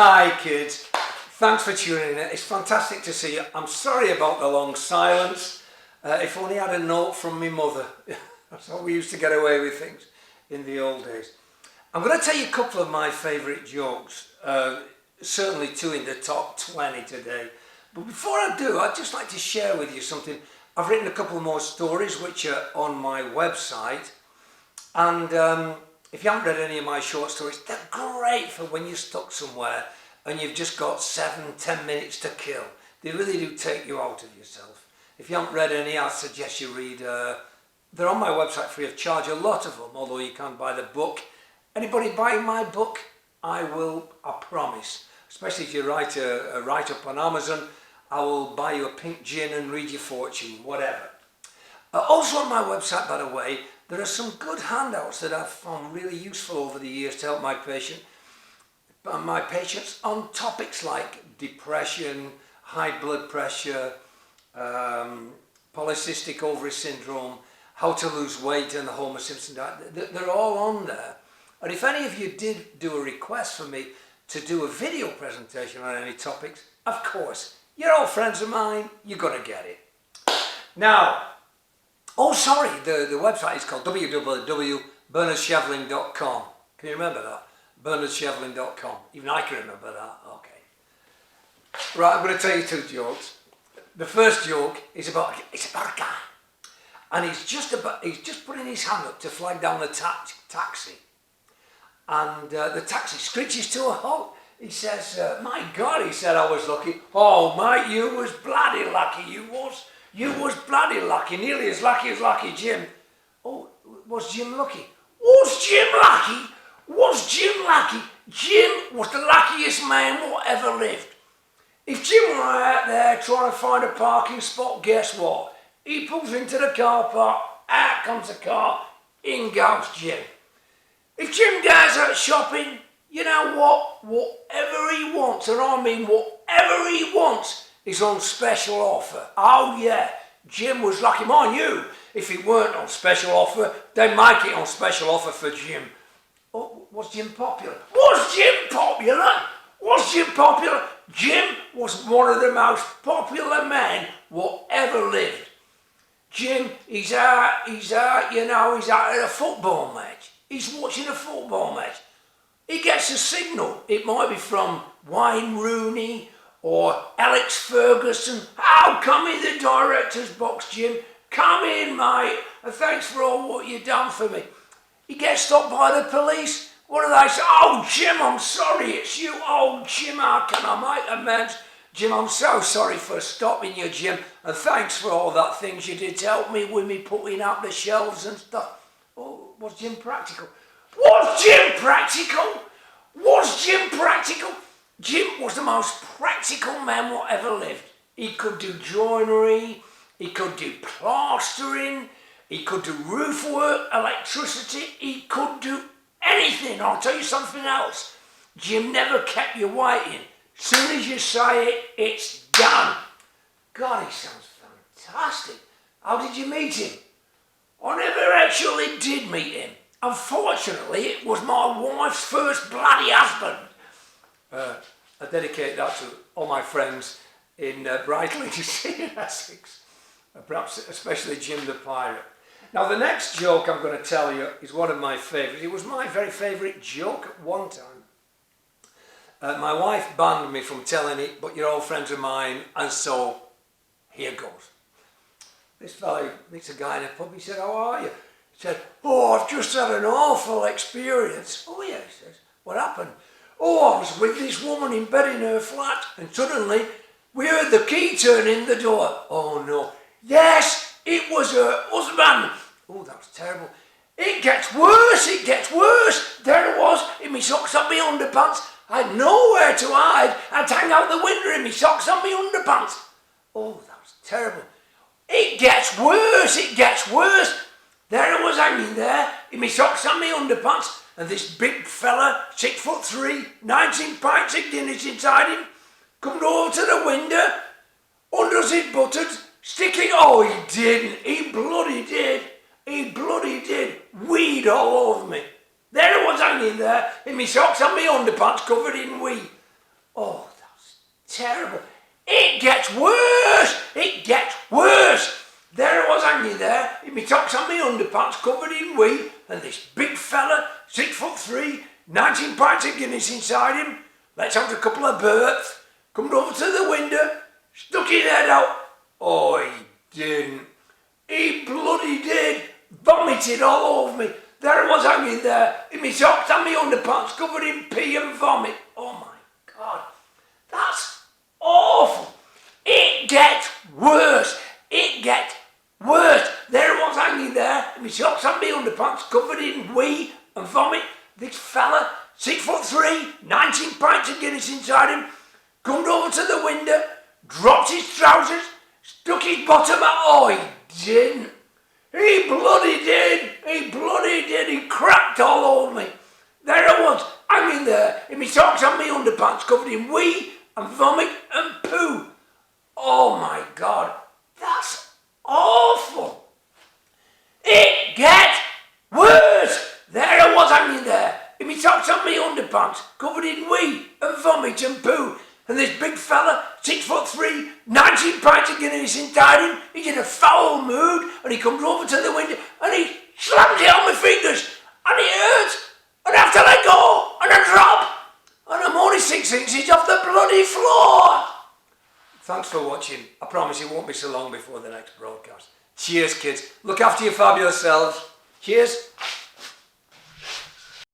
Hi kids, thanks for tuning in. It's fantastic to see you. I'm sorry about the long silence. If only I had a note from my mother. That's how we used to get away with things in the old days. I'm going to tell you a couple of my favourite jokes, certainly two in the top 20 today. But before I do, I'd just like to share with you something. I've written a couple more stories which are on my website, and if you haven't read any of my short stories, they're great for when you're stuck somewhere and you've just got 7-10 minutes to kill. They really do take you out of yourself. If you haven't read any, I suggest you read. They're on my website free of charge, a lot of them, although you can buy the book. Anybody buying my book, I promise, especially if you write a write-up on Amazon, I will buy you a pink gin and read your fortune, whatever. Also on my website, by the way, there are some good handouts that I've found really useful over the years to help my patients on topics like depression, high blood pressure, polycystic ovary syndrome, how to lose weight and the Homer Simpson diet. They're all on there. And if any of you did do a request for me to do a video presentation on any topics, of course, you're all friends of mine, you're going to get it. Now, the website is called www.bernardshevlin.com. Can you remember that? bernardshevlin.com. Even I can remember that. Okay. Right, I'm going to tell you two jokes. The first joke is about a guy, and he's just putting his hand up to flag down the taxi, and the taxi screeches to a halt. He says, "My God," he said, "I was lucky." "Oh, mate, you was bloody lucky. You was bloody lucky. Nearly as lucky Jim." "Oh, was Jim lucky?" "Was Jim lucky? Was Jim lucky? Jim was the luckiest man what ever lived. If Jim were out there trying to find a parking spot, guess what? He pulls into the car park, out comes the car, in goes Jim. If Jim goes out shopping, you know what? Whatever he wants, and I mean whatever he wants, is on special offer. Oh yeah, Jim was lucky. Mind you, if it weren't on special offer, they'd make it on special offer for Jim." "Oh, was Jim popular?" "Was Jim popular? Was Jim popular? Jim was one of the most popular men what ever lived. Jim, he's out at a football match. He's watching a football match. He gets a signal. It might be from Wayne Rooney or Alex Ferguson. 'Oh, come in the director's box, Jim. Come in, mate. And thanks for all what you've done for me.' He gets stopped by the police. What do they say? 'Oh, Jim, I'm sorry, it's you. Oh, Jim, how can I make amends? Jim, I'm so sorry for stopping you, Jim. And thanks for all that things you did to help me with me putting up the shelves and stuff.' Oh, was Jim practical? Was Jim practical? Was Jim practical? Jim was the most practical man what ever lived. He could do joinery, he could do plastering, he could do roof work, electricity, he could do anything. I'll tell you something else. Jim never kept you waiting. As soon as you say it, it's done." God, he sounds fantastic. How did you meet him? "I never actually did meet him. Unfortunately, it was my wife's first bloody husband." I dedicate that to all my friends in Brightlingsea in Essex, perhaps especially Jim the Pirate. Now, the next joke I'm going to tell you is one of my favourites. It was my very favourite joke at one time. My wife banned me from telling it, but you're all friends of mine, and so here goes. This fellow meets a guy in a pub. He said, "How are you?" He said, "Oh, I've just had an awful experience." "Oh yeah," he says. "What happened?" "Oh, I was with this woman in bed in her flat, and suddenly we heard the key turn in the door." "Oh no." "Yes, it was her husband." "Oh, that's terrible." It gets worse. There it was, in my socks on my underpants. I had nowhere to hide. I had to hang out the window in my socks on my underpants." "Oh, that's terrible." It gets worse. There I was hanging there, in my socks on my underpants, and this big fella, 6'3", 19 pints of Guinness inside him, come over to the window, undoes his buttons, sticking. Oh, he didn't. He bloody did. Weed all over me. There I was hanging there, in my socks and my underpants covered in weed. Oh, that's terrible. It gets worse. It gets worse. There I was hanging there, in my tops and my underpants, covered in wee, and this big fella, 6'3", 19 pints of Guinness inside him, lets out a couple of burps, come over to the window, stuck his head out. Oh, he didn't. He bloody did. Vomited all over me. There I was hanging there, in my socks and my underpants, covered in pee and vomit. Oh my God, that's awful. It gets worse. It gets worse. There I was hanging there, in my socks and my underpants, covered in wee and vomit. This fella, 6'3", 19 pints of Guinness inside him, come over to the window, dropped his trousers, stuck his bottom out. Oh, he didn't. He bloody did. He bloody did. He cracked all over me. There I was, hanging there, in my socks and my underpants, covered in wee and vomit and poo. Oh my God, that's awful. It gets worse. There I was hanging there, in my socks and my underpants, covered in wee and vomit and poo. And this big fella, 6'3", 19 pints of Guinness inside him, he's in a foul mood, and he comes over to the window and he slams it on my fingers, and it hurts, and I have to let go, and I drop, and I'm only 6 inches off the bloody floor. Thanks for watching. I promise it won't be so long before the next broadcast. Cheers, kids. Look after your fabulous selves. Cheers.